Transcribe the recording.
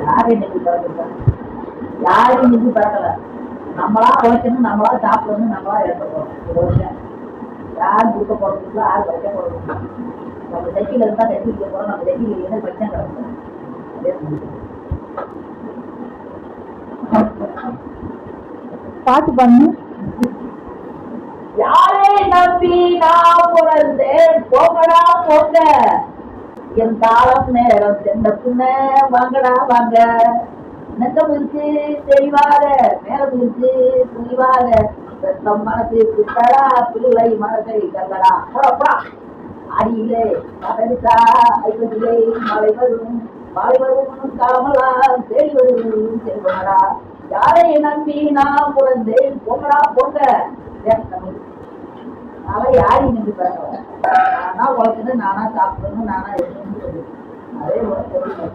யாரும் இன்னைக்கு பிறகு யாரும் இன்னைக்கு பிறக்கல. நம்மளா உழைக்கணும், நம்மளா சாப்பிடணும், நம்மளா இறக்க போறோம். யாரும் கொடுக்க போறதுக்குள்ள யாரும் வைக்க போறதுக்கு நம்ம தைக்கில இருந்தா தைக்க வைக்க போறோம். நம்ம தைக்கில இல்லைன்னா வச்சா கிடக்கும். பாட்டு பண்ணு. யாரை நம்பி நான் பிறந்தேன், போங்கடா போங்க, என் காலம் நேரம் சென்ற புண்ண, வாங்கடா வாங்க, நெஞ்சம் இருக்கு தெளிவாக, நேரம் இருக்கு தெளிவாக, ரத்தம் மனசு குத்தடா, பிள்ளை மனசை கல்லடா, போடா அடியிலே மகனுக்கா ஐவதிலே மழை வரும், மழை வரும் காமலாம் தேடி வரும் செல்வனடா. யாரை நம்பி நான் பிறந்தேன், போங்கடா போங்க. அதனால யாரையும் நம்பி பிறக்கல. நானா உழைக்கணும், நானா சாப்பிடணும், நானா இருக்கணும்னு சொல்லி அதே உழைக்கணும்.